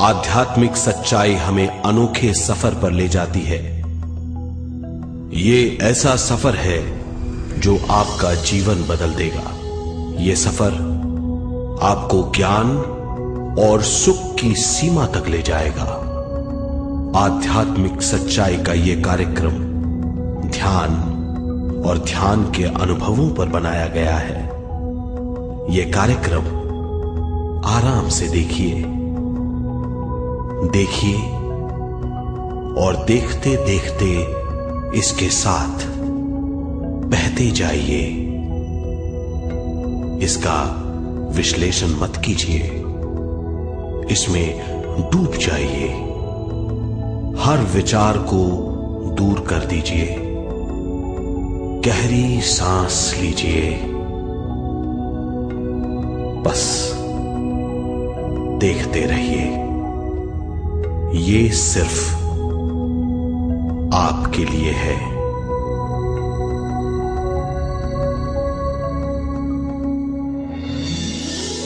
आध्यात्मिक सच्चाई हमें अनोखे सफर पर ले जाती है। ये ऐसा सफर है जो आपका जीवन बदल देगा। ये सफर आपको ज्ञान और सुख की सीमा तक ले जाएगा। आध्यात्मिक सच्चाई का ये कार्यक्रम ध्यान और ध्यान के अनुभवों पर बनाया गया है। ये कार्यक्रम आराम से देखिए और देखते देखते इसके साथ बहते जाइए। इसका विश्लेषण मत कीजिए, इसमें डूब जाइए। हर विचार को दूर कर दीजिए। गहरी सांस लीजिए। बस देखते रहिए। ये सिर्फ आपके लिए है।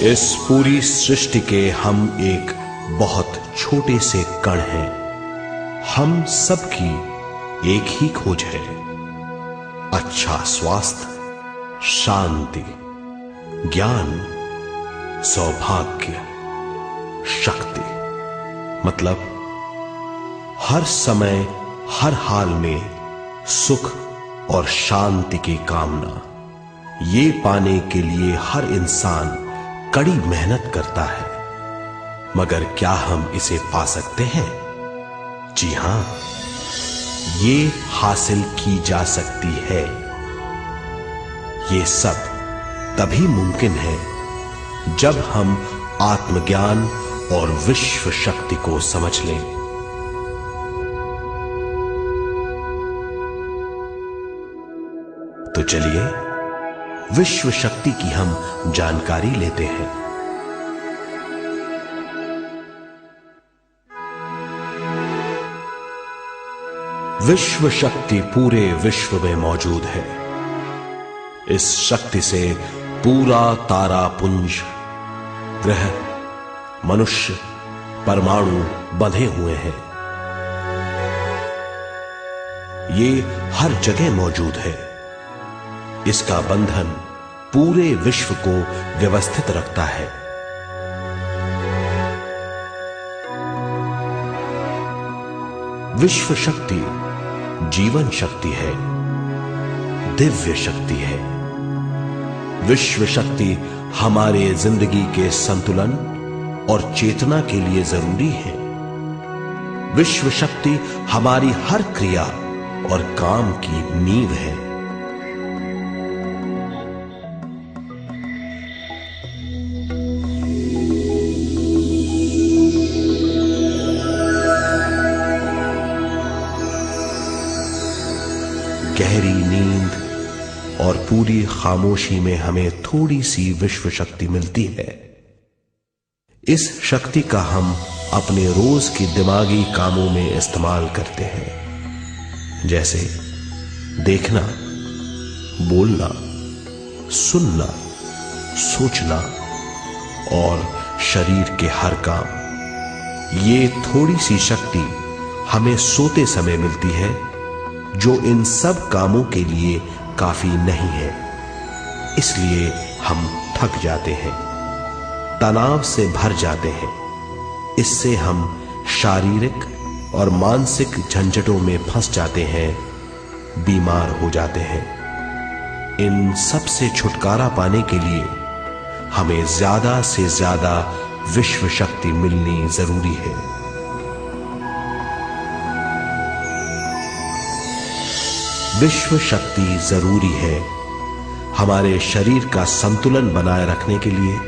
इस पूरी सृष्टि के हम एक बहुत छोटे से कण हैं। हम सबकी एक ही खोज है, अच्छा स्वास्थ्य, शांति, ज्ञान, सौभाग्य, शक्ति। मतलब हर समय हर हाल में सुख और शांति की कामना। ये पाने के लिए हर इंसान कड़ी मेहनत करता है, मगर क्या हम इसे पा सकते हैं? जी हां, ये हासिल की जा सकती है। ये सब तभी मुमकिन है जब हम आत्मज्ञान और विश्व शक्ति को समझ लें। तो चलिए विश्व शक्ति की हम जानकारी लेते हैं। विश्व शक्ति पूरे विश्व में मौजूद है। इस शक्ति से पूरा तारापुंज, ग्रह, मनुष्य, परमाणु बंधे हुए हैं। ये हर जगह मौजूद है। इसका बंधन पूरे विश्व को व्यवस्थित रखता है। विश्व शक्ति जीवन शक्ति है, दिव्य शक्ति है। विश्व शक्ति हमारे जिंदगी के संतुलन और चेतना के लिए जरूरी है। विश्व शक्ति हमारी हर क्रिया और काम की नींव है। गहरी नींद और पूरी खामोशी में हमें थोड़ी सी विश्व शक्ति मिलती है। इस शक्ति का हम अपने रोज के दिमागी कामों में इस्तेमाल करते हैं, जैसे देखना, बोलना, सुनना, सोचना और शरीर के हर काम। ये थोड़ी सी शक्ति हमें सोते समय मिलती है, जो इन सब कामों के लिए काफी नहीं है। इसलिए हम थक जाते हैं, तनाव से भर जाते हैं। इससे हम शारीरिक और मानसिक झंझटों में फंस जाते हैं, बीमार हो जाते हैं। इन सब से छुटकारा पाने के लिए हमें ज्यादा से ज्यादा विश्व शक्ति मिलनी जरूरी है। विश्व शक्ति जरूरी है हमारे शरीर का संतुलन बनाए रखने के लिए,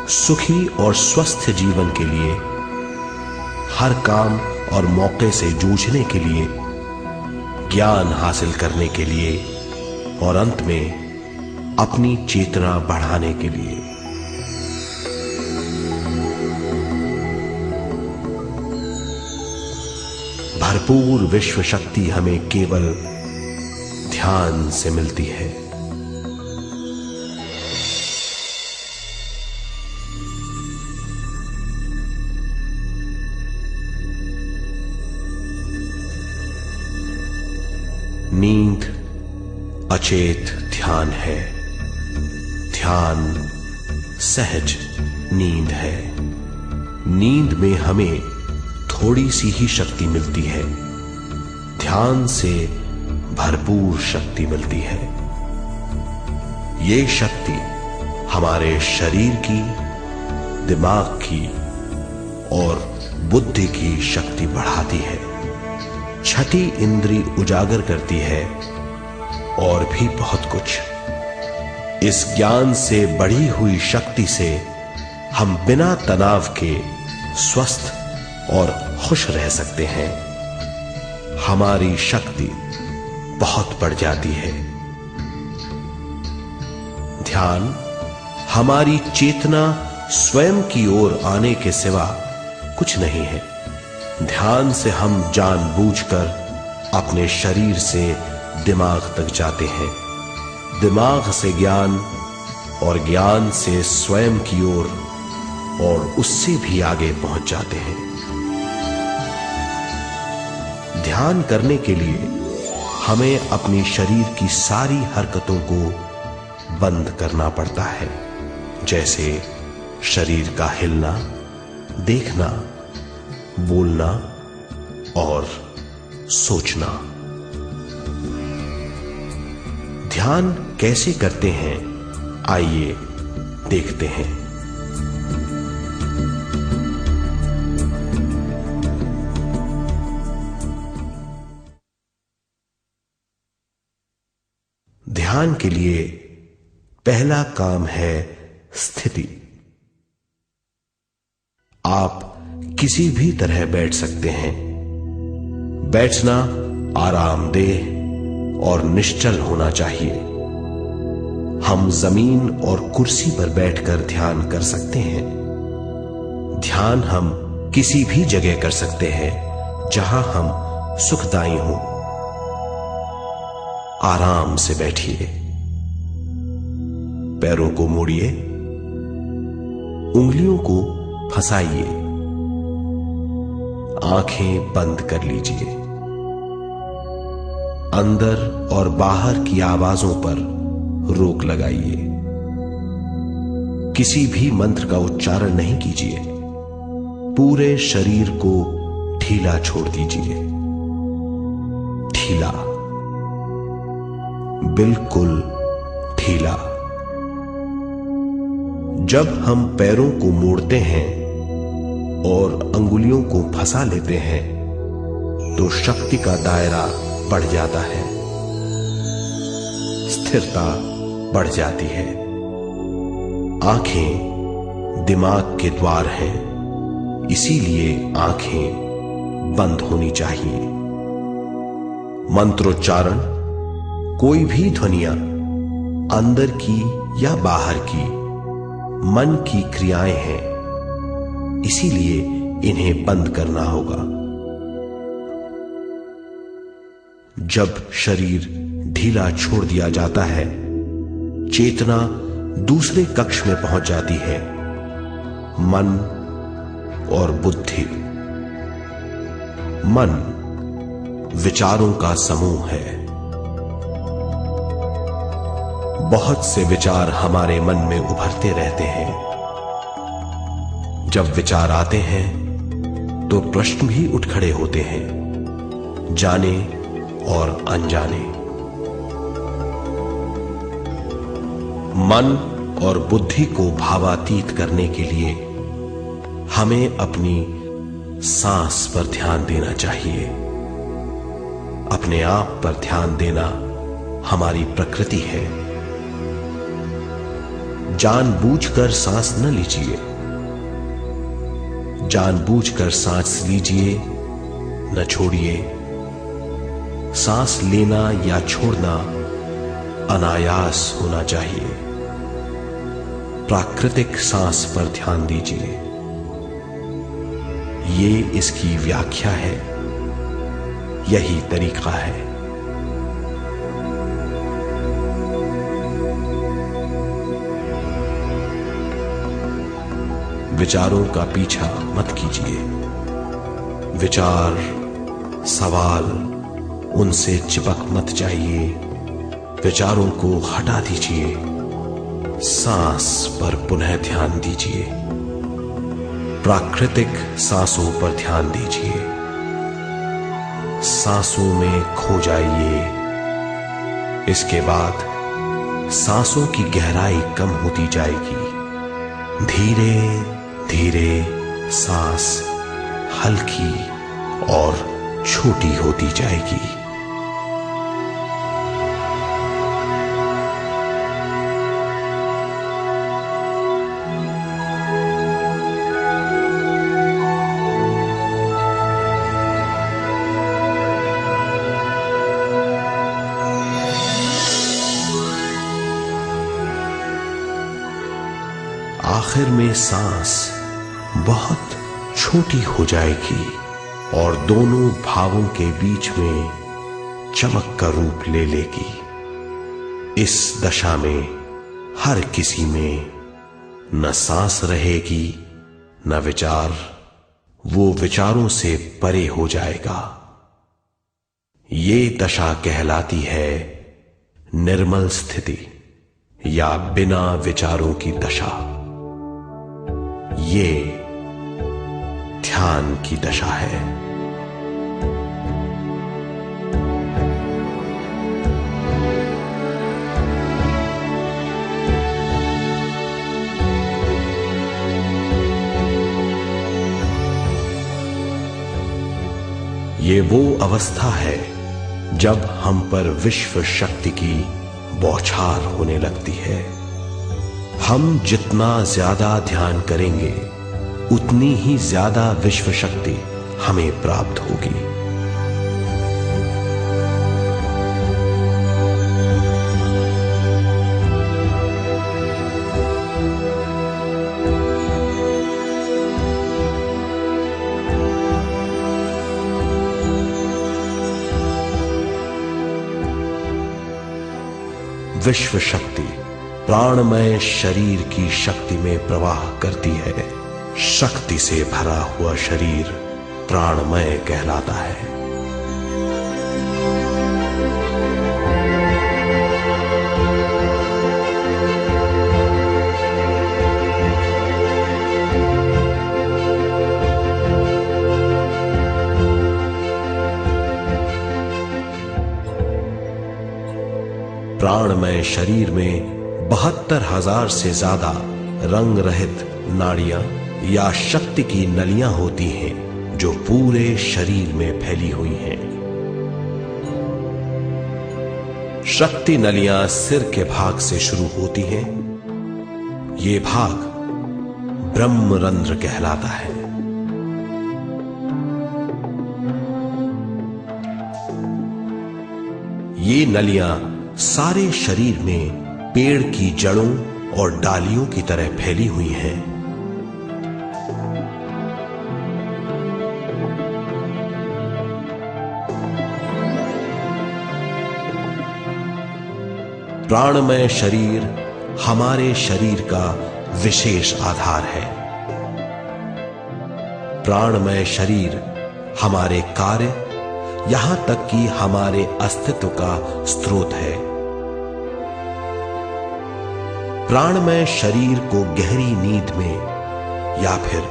सुखी और स्वस्थ जीवन के लिए, हर काम और मौके से जूझने के लिए, ज्ञान हासिल करने के लिए और अंत में अपनी चेतना बढ़ाने के लिए। भरपूर विश्व शक्ति हमें केवल ध्यान से मिलती है। नींद अचेत ध्यान है, ध्यान सहज नींद है। नींद में हमें थोड़ी सी ही शक्ति मिलती है, ध्यान से भरपूर शक्ति मिलती है। ये शक्ति हमारे शरीर की, दिमाग की और बुद्धि की शक्ति बढ़ाती है, छठी इंद्री उजागर करती है और भी बहुत कुछ। इस ज्ञान से बढ़ी हुई शक्ति से हम बिना तनाव के स्वस्थ और खुश रह सकते हैं। हमारी शक्ति बहुत बढ़ जाती है। ध्यान हमारी चेतना स्वयं की ओर आने के सिवा कुछ नहीं है। ध्यान से हम जानबूझकर अपने शरीर से दिमाग तक जाते हैं, दिमाग से ज्ञान और ज्ञान से स्वयं की ओर और उससे भी आगे पहुंच जाते हैं। ध्यान करने के लिए हमें अपनी शरीर की सारी हरकतों को बंद करना पड़ता है, जैसे शरीर का हिलना, देखना, बोलना और सोचना। ध्यान कैसे करते हैं, आइए देखते हैं। ध्यान के लिए पहला काम है स्थिति। आप किसी भी तरह बैठ सकते हैं। बैठना आरामदेह और निश्चल होना चाहिए। हम जमीन और कुर्सी पर बैठकर ध्यान कर सकते हैं। ध्यान हम किसी भी जगह कर सकते हैं जहां हम सुखदायी हों। आराम से बैठिए, पैरों को मोड़िए, उंगलियों को फंसाइए, आंखें बंद कर लीजिए। अंदर और बाहर की आवाजों पर रोक लगाइए। किसी भी मंत्र का उच्चारण नहीं कीजिए। पूरे शरीर को ढीला छोड़ दीजिए। ढीला, बिल्कुल ढीला। जब हम पैरों को मोड़ते हैं और अंगुलियों को फंसा लेते हैं तो शक्ति का दायरा बढ़ जाता है, स्थिरता बढ़ जाती है। आंखें दिमाग के द्वार हैं, इसीलिए आंखें बंद होनी चाहिए। मंत्रोच्चारण, कोई भी ध्वनियां अंदर की या बाहर की मन की क्रियाएं हैं, इसीलिए इन्हें बंद करना होगा। जब शरीर ढीला छोड़ दिया जाता है, चेतना दूसरे कक्ष में पहुंच जाती है। मन और बुद्धि। मन विचारों का समूह है। बहुत से विचार हमारे मन में उभरते रहते हैं। जब विचार आते हैं तो प्रश्न भी उठ खड़े होते हैं, जाने और अनजाने। मन और बुद्धि को भावातीत करने के लिए हमें अपनी सांस पर ध्यान देना चाहिए। अपने आप पर ध्यान देना हमारी प्रकृति है। जानबूझकर सांस न लीजिए। जानबूझकर सांस लीजिए, न छोड़िए। सांस लेना या छोड़ना अनायास होना चाहिए। प्राकृतिक सांस पर ध्यान दीजिए। ये इसकी व्याख्या है, यही तरीका है। विचारों का पीछा मत कीजिए। विचार, सवाल उनसे चिपक मत जाइए, विचारों को हटा दीजिए, सांस पर पुनः ध्यान दीजिए, प्राकृतिक सांसों पर ध्यान दीजिए, सांसों में खो जाइए। इसके बाद सांसों की गहराई कम होती जाएगी, धीरे धीरे सांस हल्की और छोटी होती जाएगी। आखिर में सांस बहुत छोटी हो जाएगी और दोनों भावों के बीच में चमक का रूप ले लेगी। इस दशा में हर किसी में न सांस रहेगी न विचार, वो विचारों से परे हो जाएगा। ये दशा कहलाती है निर्मल स्थिति या बिना विचारों की दशा। ये ध्यान की दशा है। ये वो अवस्था है जब हम पर विश्व शक्ति की बौछार होने लगती है। हम जितना ज्यादा ध्यान करेंगे उतनी ही ज्यादा विश्व शक्ति हमें प्राप्त होगी। विश्व शक्ति प्राणमय शरीर की शक्ति में प्रवाह करती है। शक्ति से भरा हुआ शरीर प्राणमय कहलाता है। प्राणमय शरीर में 72,000 से ज्यादा रंग रहित नाड़ियां या शक्ति की नलियां होती हैं जो पूरे शरीर में फैली हुई हैं। शक्ति नलियां सिर के भाग से शुरू होती हैं। ये भाग ब्रह्मरंध्र कहलाता है। ये नलियां सारे शरीर में पेड़ की जड़ों और डालियों की तरह फैली हुई हैं। प्राणमय शरीर हमारे शरीर का विशेष आधार है। प्राणमय शरीर हमारे कार्य, यहां तक कि हमारे अस्तित्व का स्रोत है। प्राणमय शरीर को गहरी नींद में या फिर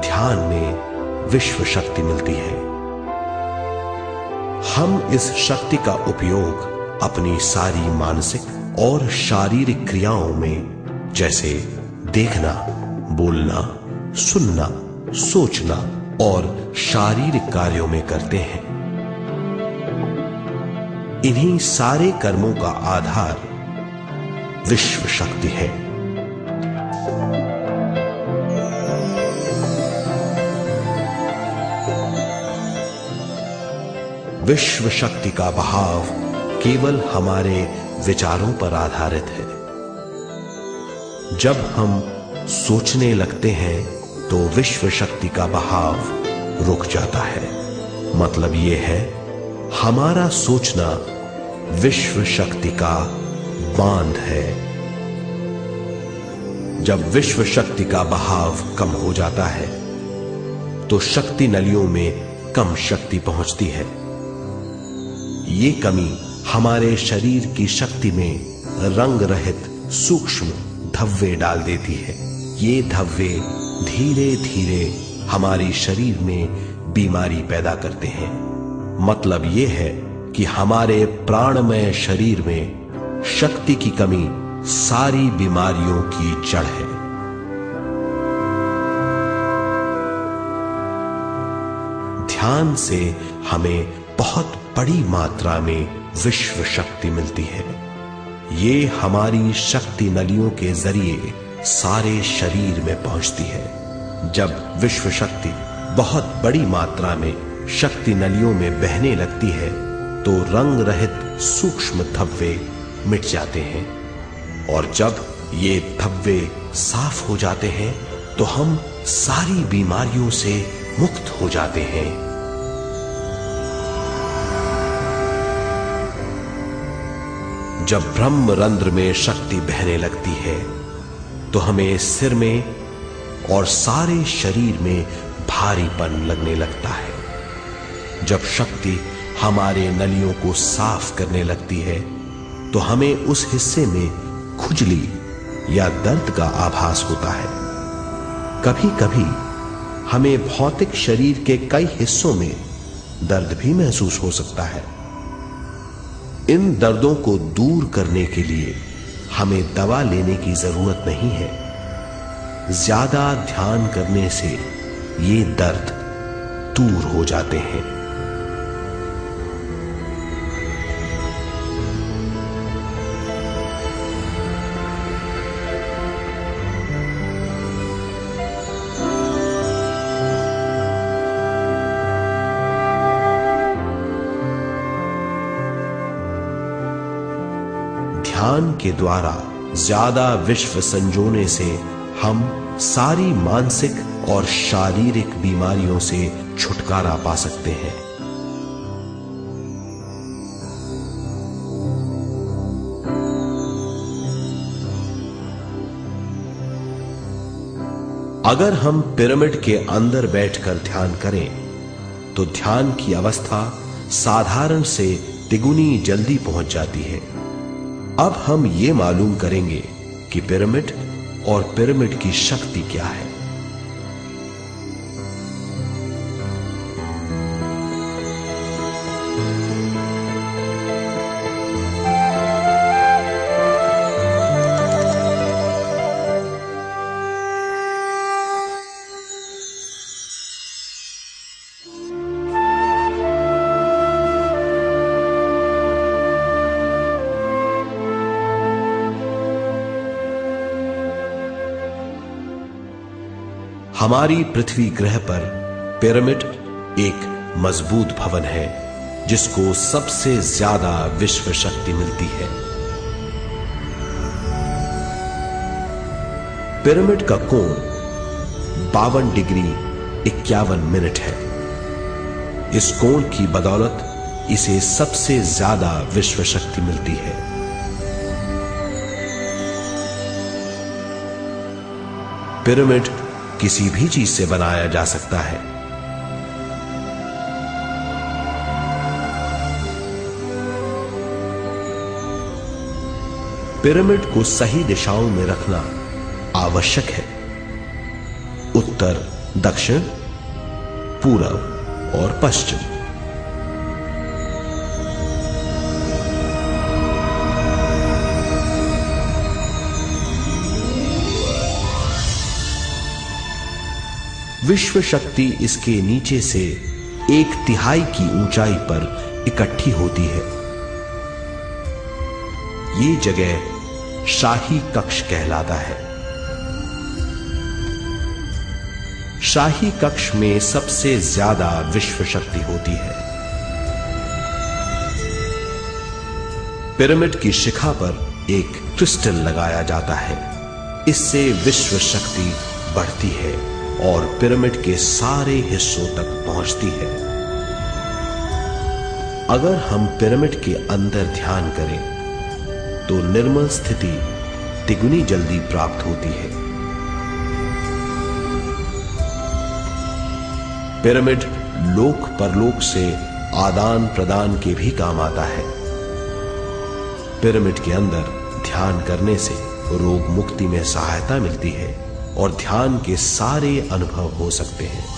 ध्यान में विश्व शक्ति मिलती है। हम इस शक्ति का उपयोग अपनी सारी मानसिक और शारीरिक क्रियाओं में, जैसे देखना, बोलना, सुनना, सोचना और शारीरिक कार्यों में करते हैं। इन्हीं सारे कर्मों का आधार विश्व शक्ति है। विश्व शक्ति का बहाव केवल हमारे विचारों पर आधारित है। जब हम सोचने लगते हैं तो विश्व शक्ति का बहाव रुक जाता है। मतलब यह है, हमारा सोचना विश्व शक्ति का बांध है। जब विश्व शक्ति का बहाव कम हो जाता है तो शक्ति नलियों में कम शक्ति पहुंचती है। ये कमी हमारे शरीर की शक्ति में रंग रहित सूक्ष्म धब्बे डाल देती है। ये धब्बे धीरे धीरे हमारे शरीर में बीमारी पैदा करते हैं। मतलब ये है कि हमारे प्राणमय शरीर में शक्ति की कमी सारी बीमारियों की जड़ है। ध्यान से हमें बहुत बड़ी मात्रा में विश्व शक्ति मिलती है। ये हमारी शक्ति नलियों के जरिए सारे शरीर में पहुंचती है। जब विश्व शक्ति बहुत बड़ी मात्रा में शक्ति नलियों में बहने लगती है तो रंग रहित सूक्ष्म धब्बे मिट जाते हैं, और जब ये धब्बे साफ हो जाते हैं तो हम सारी बीमारियों से मुक्त हो जाते हैं। जब ब्रह्म रंध्र में शक्ति बहने लगती है तो हमें सिर में और सारे शरीर में भारीपन लगने लगता है। जब शक्ति हमारे नलियों को साफ करने लगती है तो हमें उस हिस्से में खुजली या दर्द का आभास होता है। कभी कभी हमें भौतिक शरीर के कई हिस्सों में दर्द भी महसूस हो सकता है। इन दर्दों को दूर करने के लिए हमें दवा लेने की जरूरत नहीं है। ज्यादा ध्यान करने से ये दर्द दूर हो जाते हैं। ध्यान के द्वारा ज्यादा विश्व संजोने से हम सारी मानसिक और शारीरिक बीमारियों से छुटकारा पा सकते हैं। अगर हम पिरामिड के अंदर बैठकर ध्यान करें तो ध्यान की अवस्था साधारण से तिगुनी जल्दी पहुंच जाती है। अब हम ये मालूम करेंगे कि पिरामिड और पिरामिड की शक्ति क्या है। हमारी पृथ्वी ग्रह पर पिरामिड एक मजबूत भवन है जिसको सबसे ज्यादा विश्व शक्ति मिलती है। पिरामिड का कोण 52 डिग्री 51 मिनट है। इस कोण की बदौलत इसे सबसे ज्यादा विश्व शक्ति मिलती है। पिरामिड किसी भी चीज से बनाया जा सकता है। पिरामिड को सही दिशाओं में रखना आवश्यक है। उत्तर, दक्षिण, पूरब और पश्चिम। विश्व शक्ति इसके नीचे से 1/3 की ऊंचाई पर इकट्ठी होती है। ये जगह शाही कक्ष कहलाता है। शाही कक्ष में सबसे ज्यादा विश्व शक्ति होती है। पिरामिड की शिखा पर एक क्रिस्टल लगाया जाता है। इससे विश्व शक्ति बढ़ती है और पिरामिड के सारे हिस्सों तक पहुंचती है। अगर हम पिरामिड के अंदर ध्यान करें तो निर्मल स्थिति तिगुनी जल्दी प्राप्त होती है। पिरामिड लोक परलोक से आदान प्रदान के भी काम आता है। पिरामिड के अंदर ध्यान करने से रोग मुक्ति में सहायता मिलती है और ध्यान के सारे अनुभव हो सकते हैं।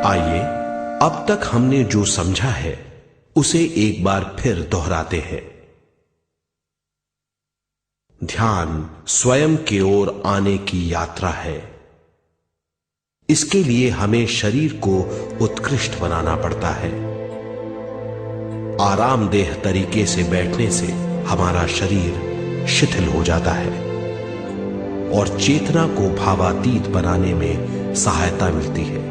आइए अब तक हमने जो समझा है उसे एक बार फिर दोहराते हैं। ध्यान स्वयं की ओर आने की यात्रा है। इसके लिए हमें शरीर को उत्कृष्ट बनाना पड़ता है। आरामदेह तरीके से बैठने से हमारा शरीर शिथिल हो जाता है और चेतना को भावातीत बनाने में सहायता मिलती है।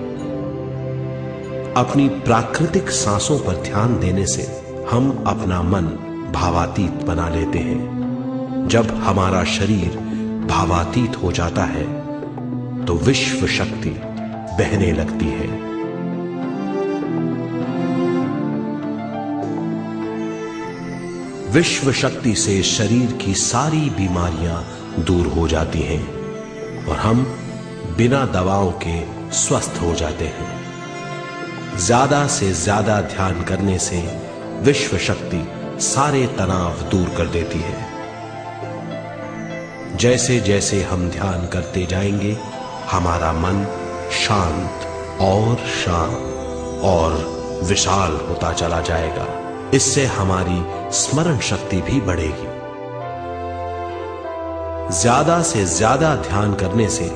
अपनी प्राकृतिक सांसों पर ध्यान देने से हम अपना मन भावातीत बना लेते हैं। जब हमारा शरीर भावातीत हो जाता है तो विश्व शक्ति बहने लगती है। विश्व शक्ति से शरीर की सारी बीमारियां दूर हो जाती हैं और हम बिना दवाओं के स्वस्थ हो जाते हैं। ज्यादा से ज्यादा ध्यान करने से विश्व शक्ति सारे तनाव दूर कर देती है। जैसे जैसे हम ध्यान करते जाएंगे हमारा मन शांत और विशाल होता चला जाएगा। इससे हमारी स्मरण शक्ति भी बढ़ेगी। ज्यादा से ज्यादा ध्यान करने से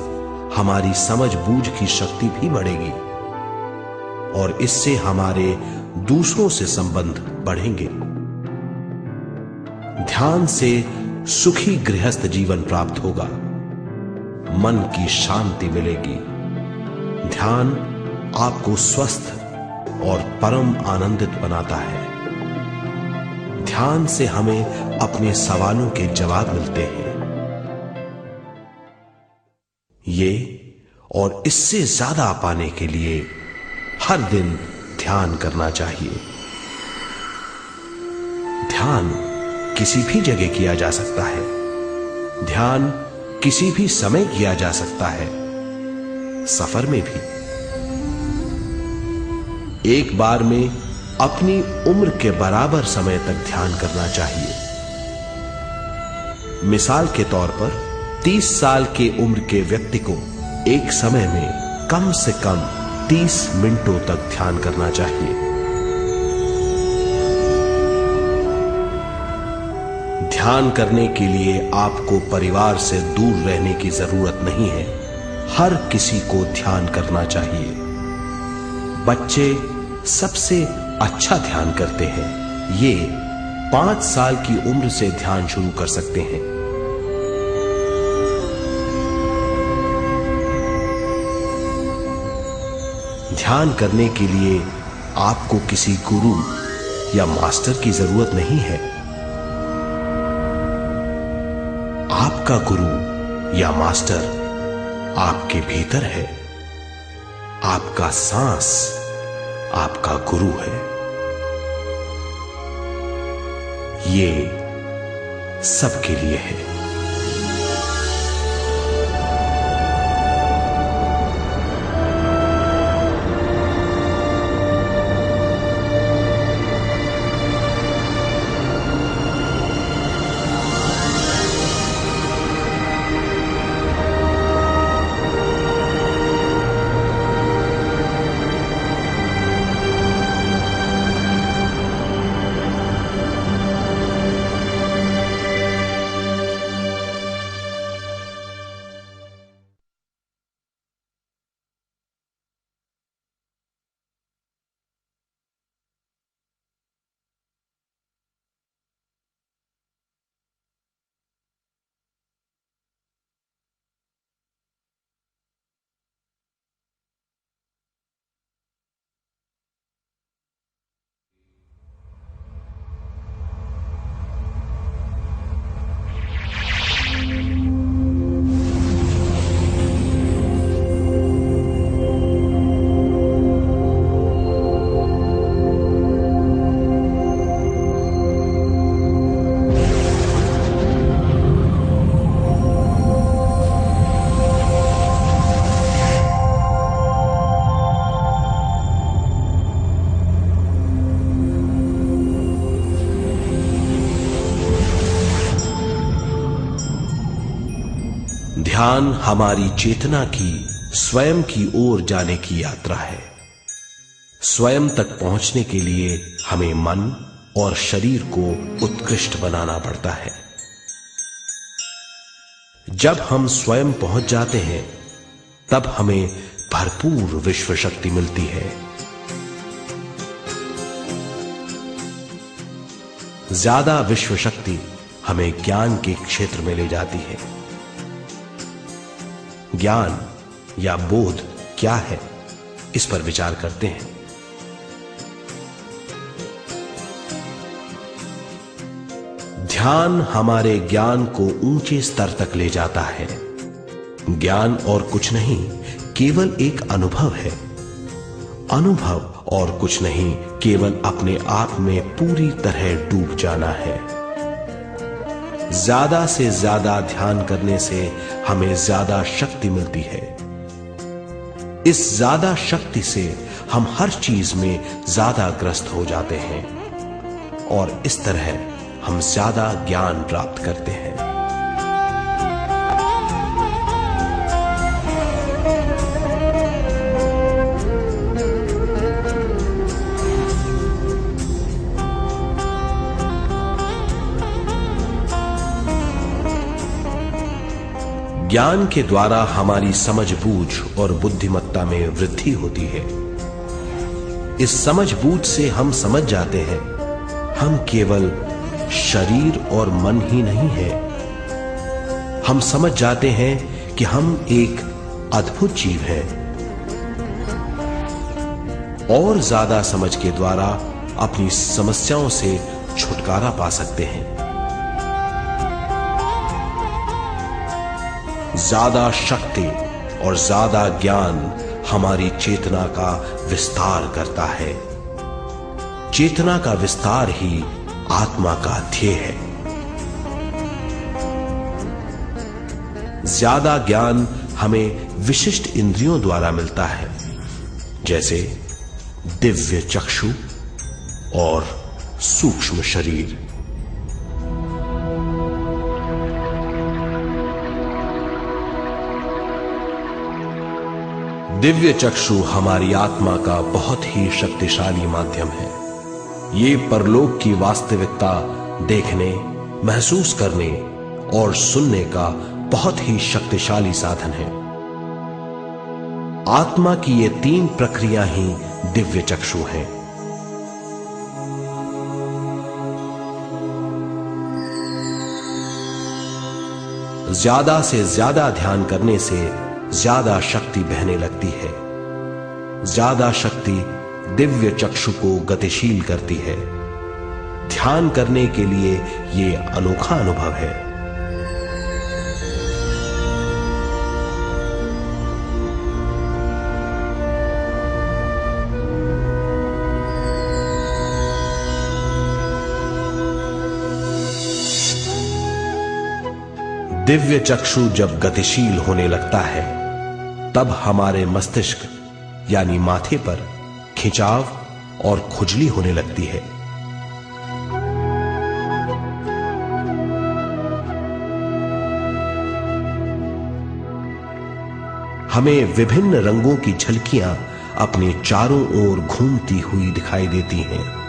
हमारी समझ बूझ की शक्ति भी बढ़ेगी और इससे हमारे दूसरों से संबंध बढ़ेंगे। ध्यान से सुखी गृहस्थ जीवन प्राप्त होगा, मन की शांति मिलेगी। ध्यान आपको स्वस्थ और परम आनंदित बनाता है। ध्यान से हमें अपने सवालों के जवाब मिलते हैं। ये और इससे ज्यादा पाने के लिए हर दिन ध्यान करना चाहिए। ध्यान किसी भी जगह किया जा सकता है। ध्यान किसी भी समय किया जा सकता है, सफर में भी। एक बार में अपनी उम्र के बराबर समय तक ध्यान करना चाहिए। मिसाल के तौर पर 30 साल के उम्र के व्यक्ति को एक समय में कम से कम 30 मिनटों तक ध्यान करना चाहिए। ध्यान करने के लिए आपको परिवार से दूर रहने की जरूरत नहीं है। हर किसी को ध्यान करना चाहिए। बच्चे सबसे अच्छा ध्यान करते हैं। ये 5 साल की उम्र से ध्यान शुरू कर सकते हैं। ध्यान करने के लिए आपको किसी गुरु या मास्टर की जरूरत नहीं है। आपका गुरु या मास्टर आपके भीतर है। आपका सांस आपका गुरु है। ये सबके लिए है। ध्यान हमारी चेतना की स्वयं की ओर जाने की यात्रा है। स्वयं तक पहुंचने के लिए हमें मन और शरीर को उत्कृष्ट बनाना पड़ता है। जब हम स्वयं पहुंच जाते हैं तब हमें भरपूर विश्व शक्ति मिलती है। ज्यादा विश्व शक्ति हमें ज्ञान के क्षेत्र में ले जाती है। ज्ञान या बोध क्या है, इस पर विचार करते हैं। ध्यान हमारे ज्ञान को ऊंचे स्तर तक ले जाता है। ज्ञान और कुछ नहीं, केवल एक अनुभव है। अनुभव और कुछ नहीं, केवल अपने आप में पूरी तरह डूब जाना है। ज्यादा से ज्यादा ध्यान करने से हमें ज्यादा शक्ति मिलती है। इस ज्यादा शक्ति से हम हर चीज में ज्यादा ग्रस्त हो जाते हैं और इस तरह हम ज्यादा ज्ञान प्राप्त करते हैं। ज्ञान के द्वारा हमारी समझबूझ और बुद्धिमत्ता में वृद्धि होती है। इस समझबूझ से हम समझ जाते हैं हम केवल शरीर और मन ही नहीं है। हम समझ जाते हैं कि हम एक अद्भुत जीव हैं। और ज्यादा समझ के द्वारा अपनी समस्याओं से छुटकारा पा सकते हैं। ज्यादा शक्ति और ज्यादा ज्ञान हमारी चेतना का विस्तार करता है। चेतना का विस्तार ही आत्मा का ध्येय है। ज्यादा ज्ञान हमें विशिष्ट इंद्रियों द्वारा मिलता है, जैसे दिव्य चक्षु और सूक्ष्म शरीर। दिव्य चक्षु हमारी आत्मा का बहुत ही शक्तिशाली माध्यम है। ये परलोक की वास्तविकता देखने, महसूस करने और सुनने का बहुत ही शक्तिशाली साधन है। आत्मा की ये तीन प्रक्रिया ही दिव्य चक्षु हैं। ज्यादा से ज्यादा ध्यान करने से ज्यादा शक्ति बहने लगती है। ज्यादा शक्ति दिव्य चक्षु को गतिशील करती है। ध्यान करने के लिए यह अनोखा अनुभव है। दिव्य चक्षु जब गतिशील होने लगता है तब हमारे मस्तिष्क यानी माथे पर खिंचाव और खुजली होने लगती है। हमें विभिन्न रंगों की झलकियां अपने चारों ओर घूमती हुई दिखाई देती हैं।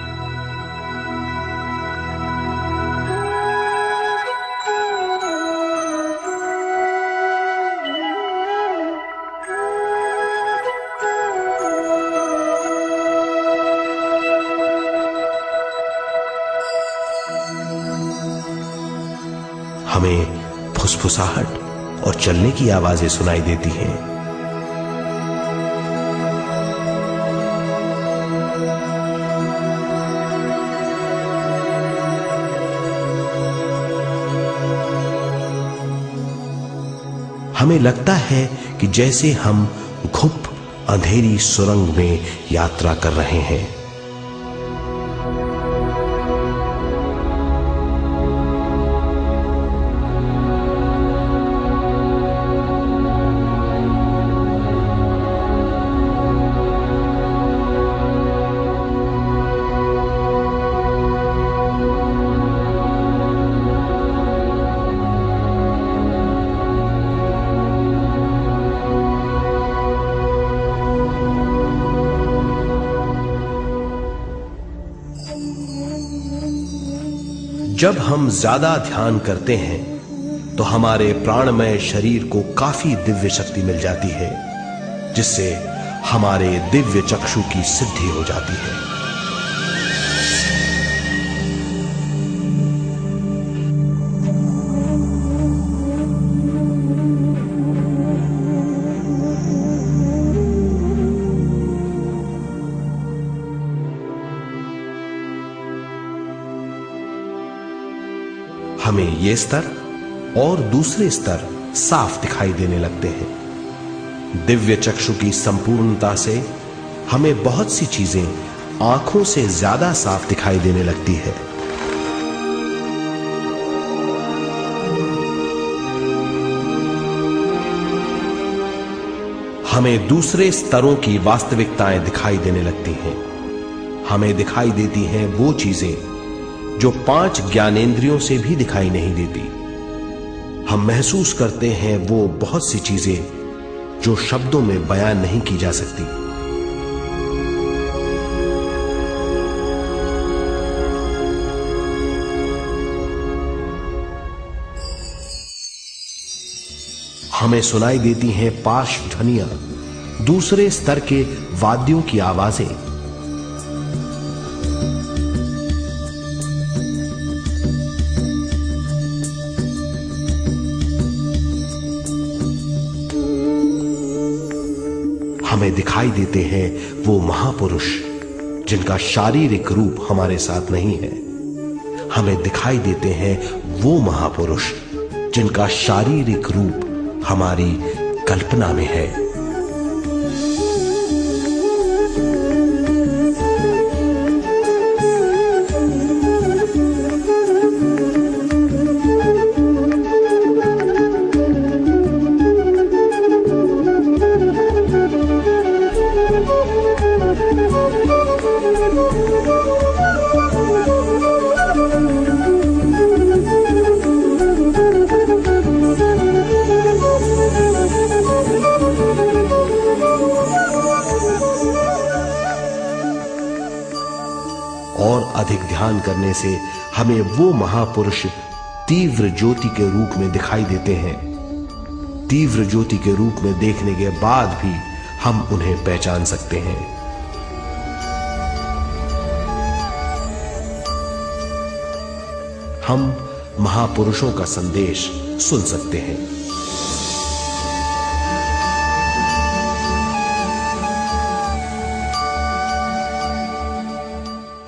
हमें फुसफुसाहट और चलने की आवाजें सुनाई देती हैं। हमें लगता है कि जैसे हम घुप अंधेरी सुरंग में यात्रा कर रहे हैं। जब हम ज्यादा ध्यान करते हैं तो हमारे प्राणमय शरीर को काफी दिव्य शक्ति मिल जाती है, जिससे हमारे दिव्य चक्षु की सिद्धि हो जाती है। हमें ये स्तर और दूसरे स्तर साफ दिखाई देने लगते हैं। दिव्य चक्षु की संपूर्णता से हमें बहुत सी चीजें आंखों से ज्यादा साफ दिखाई देने लगती है। हमें दूसरे स्तरों की वास्तविकताएं दिखाई देने लगती हैं। हमें दिखाई देती हैं वो चीजें जो 5 ज्ञानेंद्रियों से भी दिखाई नहीं देती। हम महसूस करते हैं वो बहुत सी चीजें जो शब्दों में बयान नहीं की जा सकती। हमें सुनाई देती हैं पार्श्व ध्वनियां, दूसरे स्तर के वाद्यों की आवाजें। हमें दिखाई देते हैं वो महापुरुष जिनका शारीरिक रूप हमारे साथ नहीं है। हमें दिखाई देते हैं वो महापुरुष जिनका शारीरिक रूप हमारी कल्पना में है। और अधिक ध्यान करने से हमें वो महापुरुष तीव्र ज्योति के रूप में दिखाई देते हैं। तीव्र ज्योति के रूप में देखने के बाद भी हम उन्हें पहचान सकते हैं। हम महापुरुषों का संदेश सुन सकते हैं।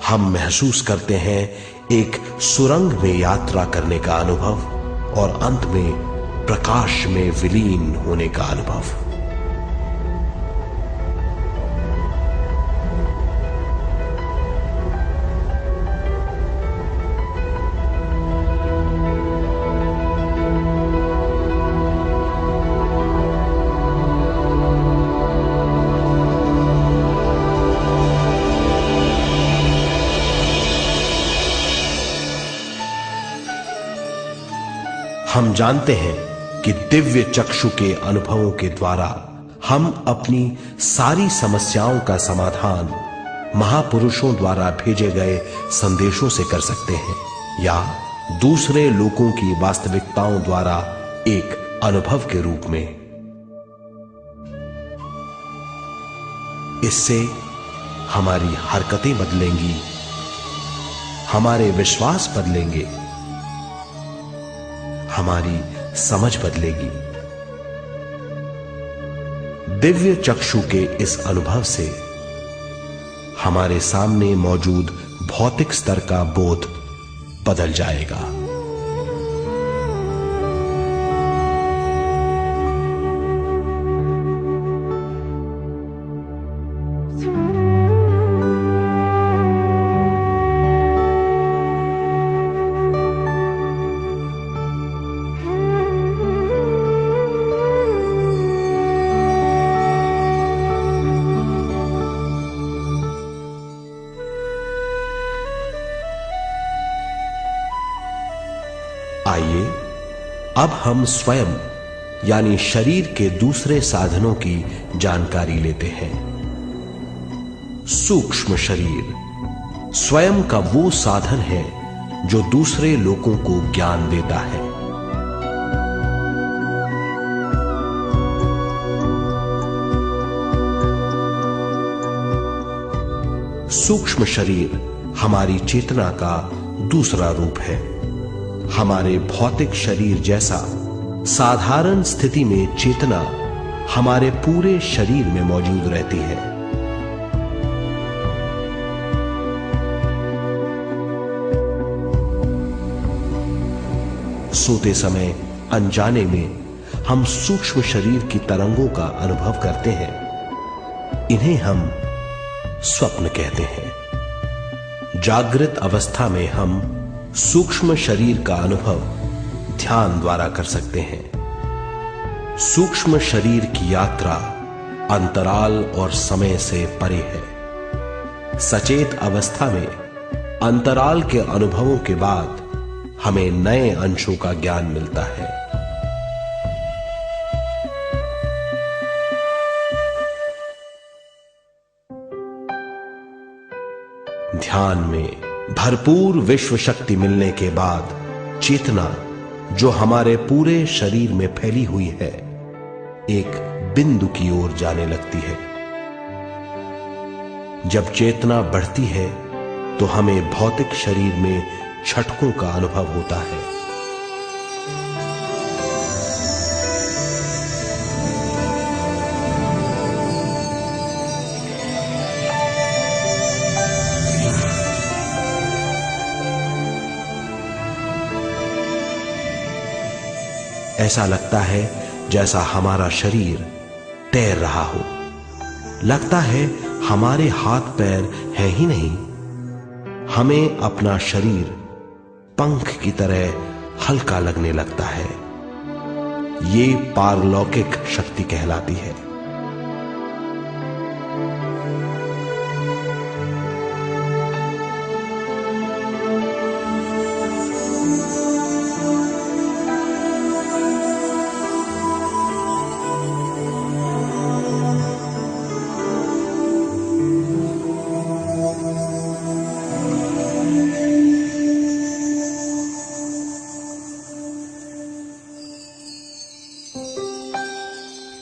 हम महसूस करते हैं एक सुरंग में यात्रा करने का अनुभव और अंत में प्रकाश में विलीन होने का अनुभव। हम जानते हैं कि दिव्य चक्षु के अनुभवों के द्वारा हम अपनी सारी समस्याओं का समाधान महापुरुषों द्वारा भेजे गए संदेशों से कर सकते हैं, या दूसरे लोगों की वास्तविकताओं द्वारा एक अनुभव के रूप में। इससे हमारी हरकतें बदलेंगी, हमारे विश्वास बदलेंगे, हमारी समझ बदलेगी। दिव्य चक्षु के इस अनुभव से हमारे सामने मौजूद भौतिक स्तर का बोध बदल जाएगा। आइए अब हम स्वयं यानी शरीर के दूसरे साधनों की जानकारी लेते हैं। सूक्ष्म शरीर स्वयं का वो साधन है जो दूसरे लोगों को ज्ञान देता है। सूक्ष्म शरीर हमारी चेतना का दूसरा रूप है। हमारे भौतिक शरीर जैसा साधारण स्थिति में चेतना हमारे पूरे शरीर में मौजूद रहती है। सोते समय अनजाने में हम सूक्ष्म शरीर की तरंगों का अनुभव करते हैं। इन्हें हम स्वप्न कहते हैं। जागृत अवस्था में हम सूक्ष्म शरीर का अनुभव ध्यान द्वारा कर सकते हैं। सूक्ष्म शरीर की यात्रा अंतराल और समय से परे है। सचेत अवस्था में अंतराल के अनुभवों के बाद हमें नए अंशों का ज्ञान मिलता है। ध्यान में भरपूर विश्व शक्ति मिलने के बाद चेतना जो हमारे पूरे शरीर में फैली हुई है, एक बिंदु की ओर जाने लगती है। जब चेतना बढ़ती है तो हमें भौतिक शरीर में झटकों का अनुभव होता है। ऐसा लगता है जैसा हमारा शरीर तैर रहा हो। लगता है हमारे हाथ पैर हैं ही नहीं। हमें अपना शरीर पंख की तरह हल्का लगने लगता है। ये पारलौकिक शक्ति कहलाती है।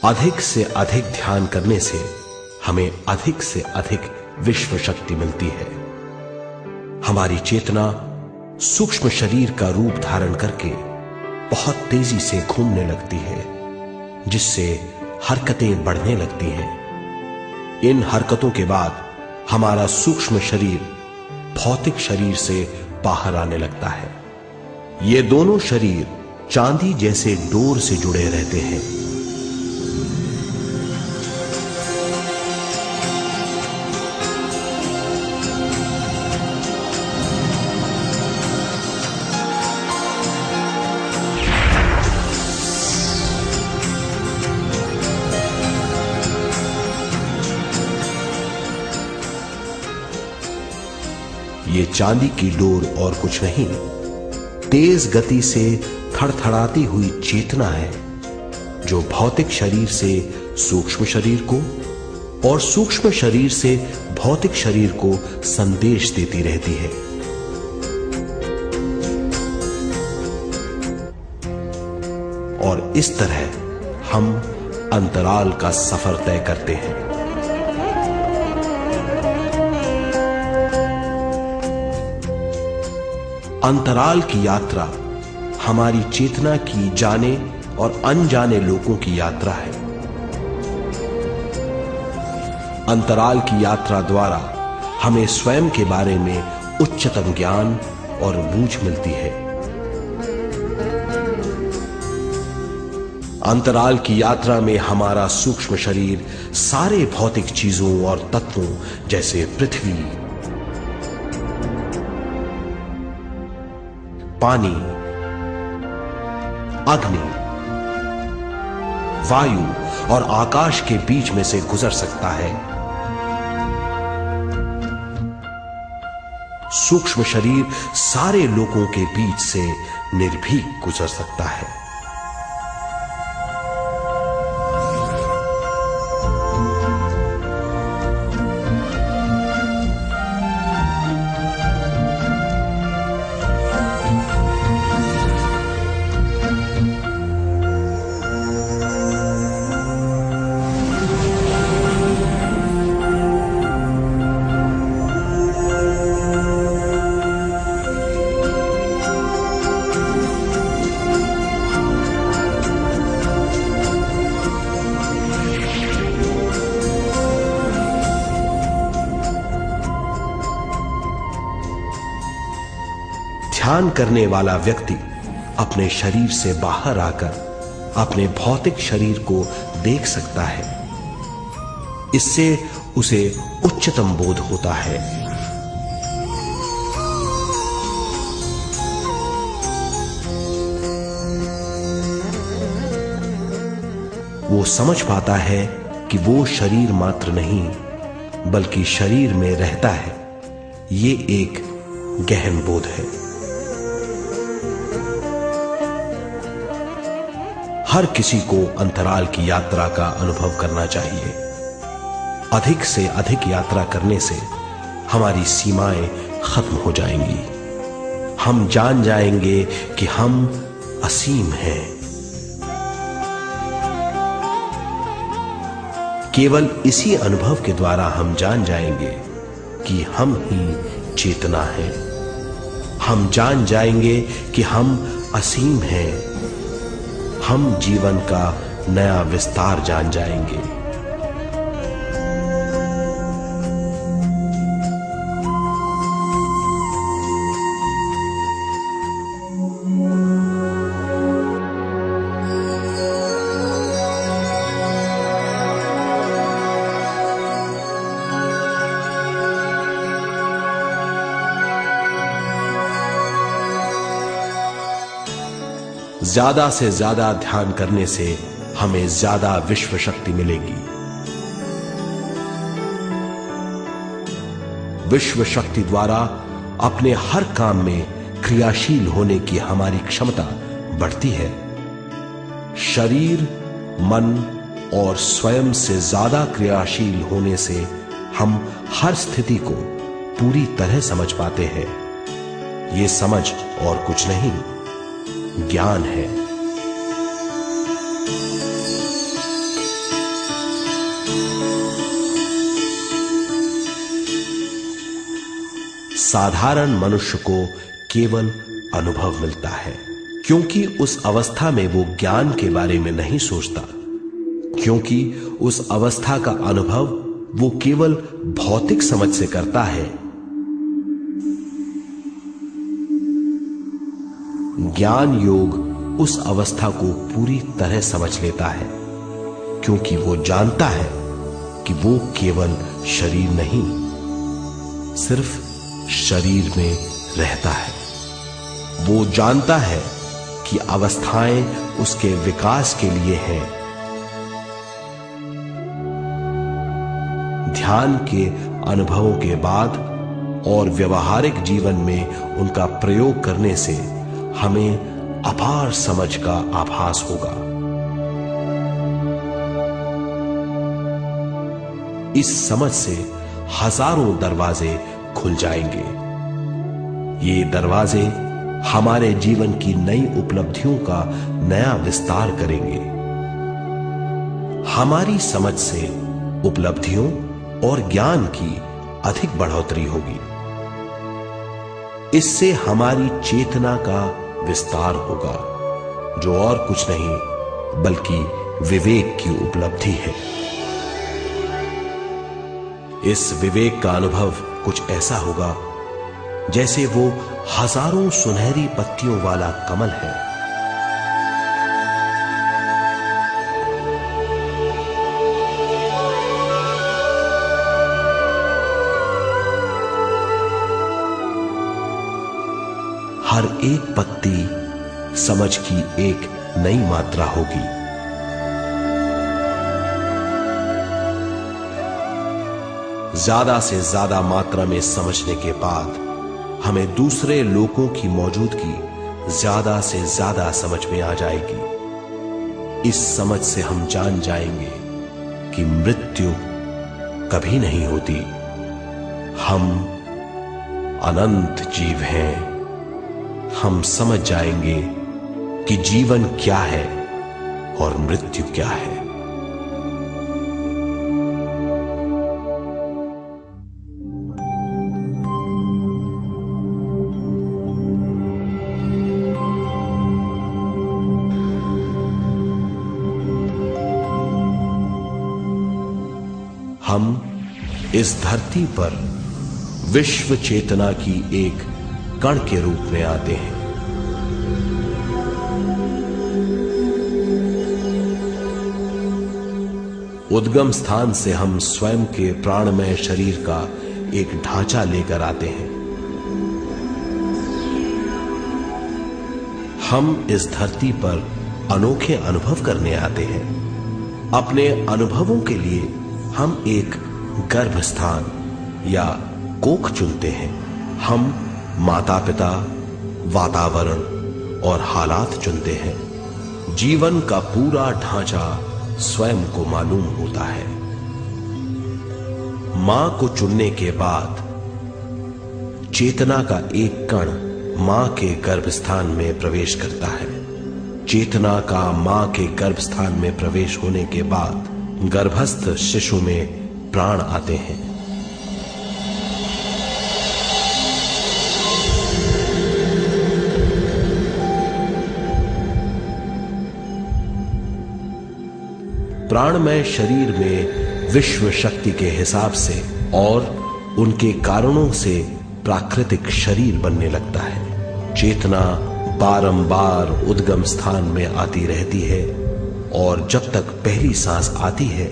अधिक से अधिक ध्यान करने से हमें अधिक से अधिक विश्व शक्ति मिलती है। हमारी चेतना सूक्ष्म शरीर का रूप धारण करके बहुत तेजी से घूमने लगती है, जिससे हरकतें बढ़ने लगती हैं। इन हरकतों के बाद हमारा सूक्ष्म शरीर भौतिक शरीर से बाहर आने लगता है। ये दोनों शरीर चांदी जैसे डोर से जुड़े रहते हैं। ये चांदी की डोर और कुछ नहीं, तेज गति से थड़थड़ाती हुई चेतना है, जो भौतिक शरीर से सूक्ष्म शरीर को और सूक्ष्म शरीर से भौतिक शरीर को संदेश देती रहती है। और इस तरह हम अंतराल का सफर तय करते हैं। अंतराल की यात्रा हमारी चेतना की जाने और अनजाने लोगों की यात्रा है। अंतराल की यात्रा द्वारा हमें स्वयं के बारे में उच्चतम ज्ञान और बूझ मिलती है। अंतराल की यात्रा में हमारा सूक्ष्म शरीर सारे भौतिक चीजों और तत्वों जैसे पृथ्वी, पानी, अग्नि, वायु और आकाश के बीच में से गुजर सकता है। सूक्ष्म शरीर सारे लोगों के बीच से निर्भीक गुजर सकता है। ध्यान करने वाला व्यक्ति अपने शरीर से बाहर आकर अपने भौतिक शरीर को देख सकता है। इससे उसे उच्चतम बोध होता है। वो समझ पाता है कि वो शरीर मात्र नहीं बल्कि शरीर में रहता है। ये एक गहन बोध है। हर किसी को अंतराल की यात्रा का अनुभव करना चाहिए। अधिक से अधिक यात्रा करने से हमारी सीमाएं खत्म हो जाएंगी। हम जान जाएंगे कि हम असीम हैं। केवल इसी अनुभव के द्वारा हम जान जाएंगे कि हम ही चेतना है। हम जान जाएंगे कि हम असीम हैं। हम जीवन का नया विस्तार जान जाएंगे। ज्यादा से ज्यादा ध्यान करने से हमें ज्यादा विश्व शक्ति मिलेगी। विश्व शक्ति द्वारा अपने हर काम में क्रियाशील होने की हमारी क्षमता बढ़ती है। शरीर, मन और स्वयं से ज्यादा क्रियाशील होने से हम हर स्थिति को पूरी तरह समझ पाते हैं। ये समझ और कुछ नहीं, ज्ञान है। साधारण मनुष्य को केवल अनुभव मिलता है, क्योंकि उस अवस्था में वो ज्ञान के बारे में नहीं सोचता, क्योंकि उस अवस्था का अनुभव वो केवल भौतिक समझ से करता है। ज्ञान योग उस अवस्था को पूरी तरह समझ लेता है, क्योंकि वो जानता है कि वो केवल शरीर नहीं, सिर्फ शरीर में रहता है। वो जानता है कि अवस्थाएं उसके विकास के लिए हैं। ध्यान के अनुभवों के बाद और व्यवहारिक जीवन में उनका प्रयोग करने से हमें अपार समझ का आभास होगा। इस समझ से हजारों दरवाजे खुल जाएंगे। ये दरवाजे हमारे जीवन की नई उपलब्धियों का नया विस्तार करेंगे। हमारी समझ से उपलब्धियों और ज्ञान की अधिक बढ़ोतरी होगी। इससे हमारी चेतना का विस्तार होगा, जो और कुछ नहीं बल्कि विवेक की उपलब्धि है। इस विवेक का अनुभव कुछ ऐसा होगा जैसे वो हजारों सुनहरी पत्तियों वाला कमल है। हर एक पत्ती समझ की एक नई मात्रा होगी। ज्यादा से ज्यादा मात्रा में समझने के बाद हमें दूसरे लोगों की मौजूदगी ज्यादा से ज्यादा समझ में आ जाएगी। इस समझ से हम जान जाएंगे कि मृत्यु कभी नहीं होती। हम अनंत जीव हैं। हम समझ जाएंगे कि जीवन क्या है और मृत्यु क्या है। हम इस धरती पर विश्व चेतना की एक कण के रूप में आते हैं। उद्गम स्थान से हम स्वयं के प्राणमय शरीर का एक ढांचा लेकर आते हैं। हम इस धरती पर अनोखे अनुभव करने आते हैं। अपने अनुभवों के लिए हम एक गर्भ स्थान या कोख चुनते हैं। हम माता पिता, वातावरण और हालात चुनते हैं। जीवन का पूरा ढांचा स्वयं को मालूम होता है। मां को चुनने के बाद चेतना का एक कण मां के गर्भस्थान में प्रवेश करता है। चेतना का मां के गर्भस्थान में प्रवेश होने के बाद गर्भस्थ शिशु में प्राण आते हैं। प्राणमय शरीर में विश्व शक्ति के हिसाब से और उनके कारणों से प्राकृतिक शरीर बनने लगता है। चेतना बारंबार उद्गम स्थान में आती रहती है और जब तक पहली सांस आती है,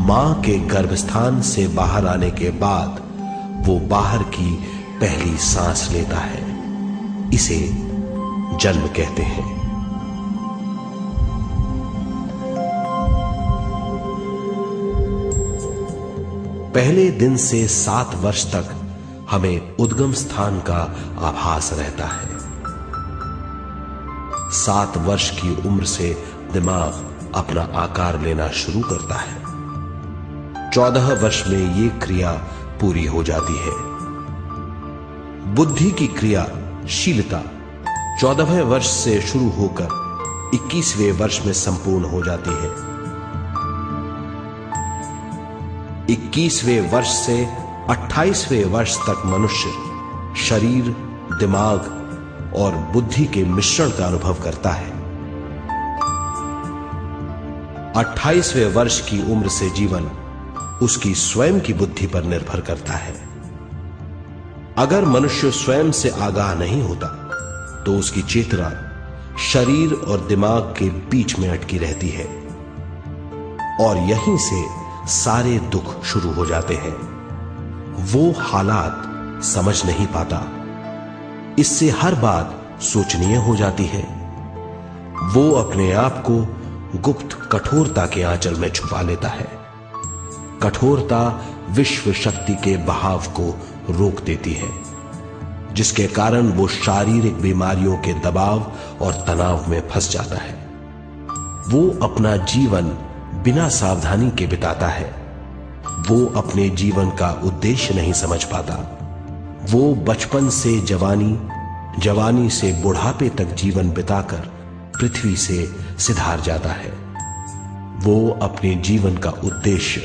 मां के गर्भस्थान से बाहर आने के बाद वो बाहर की पहली सांस लेता है। इसे जन्म कहते हैं। पहले दिन से 7 वर्ष तक हमें उद्गम स्थान का आभास रहता है। 7 वर्ष की उम्र से दिमाग अपना आकार लेना शुरू करता है। 14 वर्ष में ये क्रिया पूरी हो जाती है। बुद्धि की क्रियाशीलता 14वें वर्ष से शुरू होकर 21वें वर्ष में संपूर्ण हो जाती है। 21वें वर्ष से 28वें वर्ष तक मनुष्य शरीर, दिमाग और बुद्धि के मिश्रण का अनुभव करता है। 28वें वर्ष की उम्र से जीवन उसकी स्वयं की बुद्धि पर निर्भर करता है। अगर मनुष्य स्वयं से आगाह नहीं होता तो उसकी चेतना शरीर और दिमाग के बीच में अटकी रहती है और यहीं से सारे दुख शुरू हो जाते हैं। वो हालात समझ नहीं पाता, इससे हर बात सोचनीय हो जाती है। वो अपने आप को गुप्त कठोरता के आंचल में छुपा लेता है। कठोरता विश्व शक्ति के बहाव को रोक देती है, जिसके कारण वो शारीरिक बीमारियों के दबाव और तनाव में फंस जाता है। वो अपना जीवन बिना सावधानी के बिताता है। वो अपने जीवन का उद्देश्य नहीं समझ पाता। वो बचपन से जवानी, जवानी से बुढ़ापे तक जीवन बिताकर पृथ्वी से सिधार जाता है। वो अपने जीवन का उद्देश्य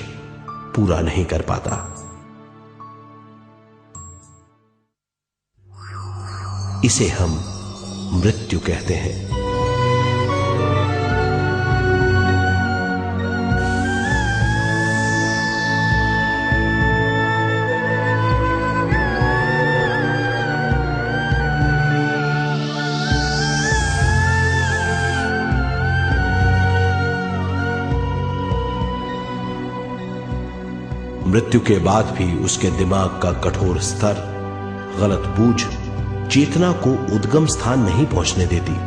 पूरा नहीं कर पाता। इसे हम मृत्यु कहते हैं। मृत्यु के बाद भी उसके दिमाग का कठोर स्तर, गलत बूझ चेतना को उद्गम स्थान नहीं पहुंचने देती।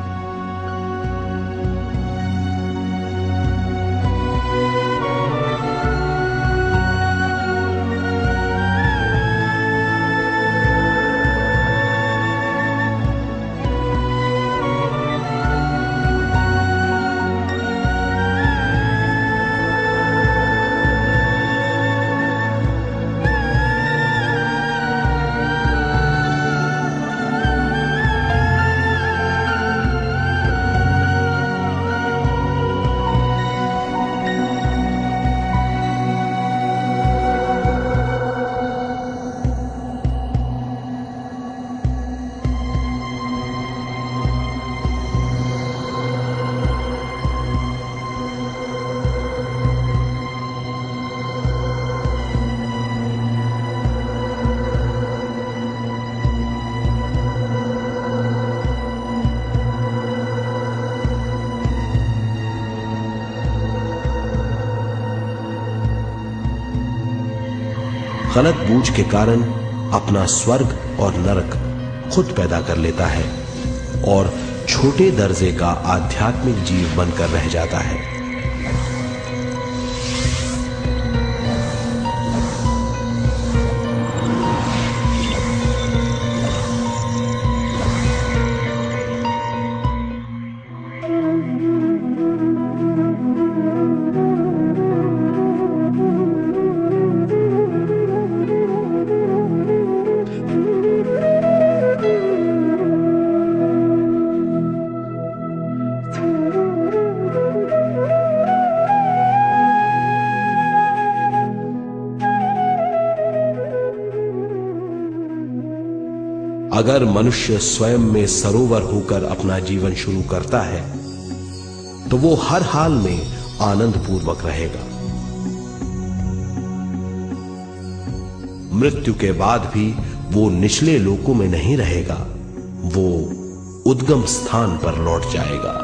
गलत बूझ के कारण अपना स्वर्ग और नरक खुद पैदा कर लेता है और छोटे दर्जे का आध्यात्मिक जीव बनकर रह जाता है। अगर मनुष्य स्वयं में सरोवर होकर अपना जीवन शुरू करता है तो वो हर हाल में आनंद पूर्वक रहेगा। मृत्यु के बाद भी वो निचले लोकों में नहीं रहेगा, वो उद्गम स्थान पर लौट जाएगा।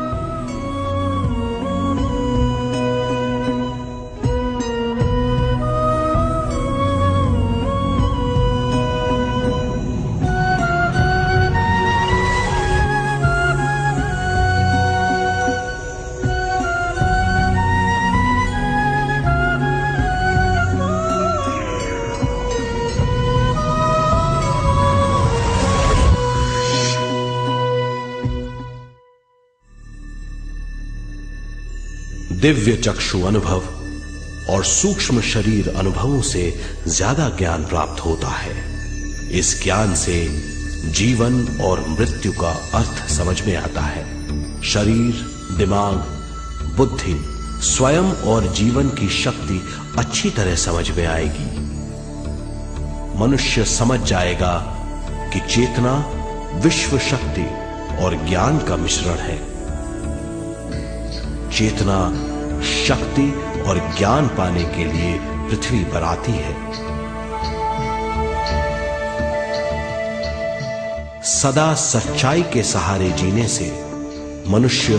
दिव्य चक्षु अनुभव और सूक्ष्म शरीर अनुभवों से ज्यादा ज्ञान प्राप्त होता है। इस ज्ञान से जीवन और मृत्यु का अर्थ समझ में आता है। शरीर, दिमाग, बुद्धि, स्वयं और जीवन की शक्ति अच्छी तरह समझ में आएगी। मनुष्य समझ जाएगा कि चेतना विश्व शक्ति और ज्ञान का मिश्रण है। चेतना शक्ति और ज्ञान पाने के लिए पृथ्वी पर आती है। सदा सच्चाई के सहारे जीने से मनुष्य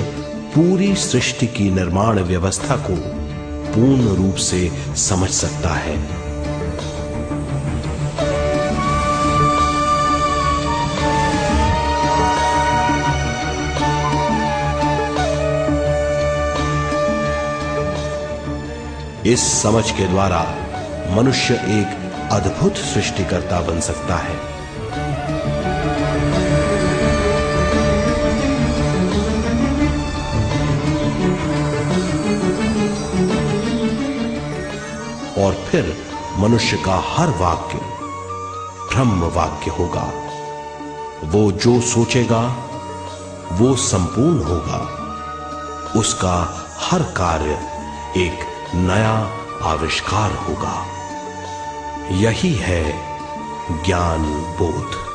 पूरी सृष्टि की निर्माण व्यवस्था को पूर्ण रूप से समझ सकता है। इस समझ के द्वारा मनुष्य एक अद्भुत सृष्टिकर्ता बन सकता है। और फिर मनुष्य का हर वाक्य ब्रह्म वाक्य होगा। वो जो सोचेगा वो संपूर्ण होगा। उसका हर कार्य एक नया आविष्कार होगा। यही है ज्ञान बोध।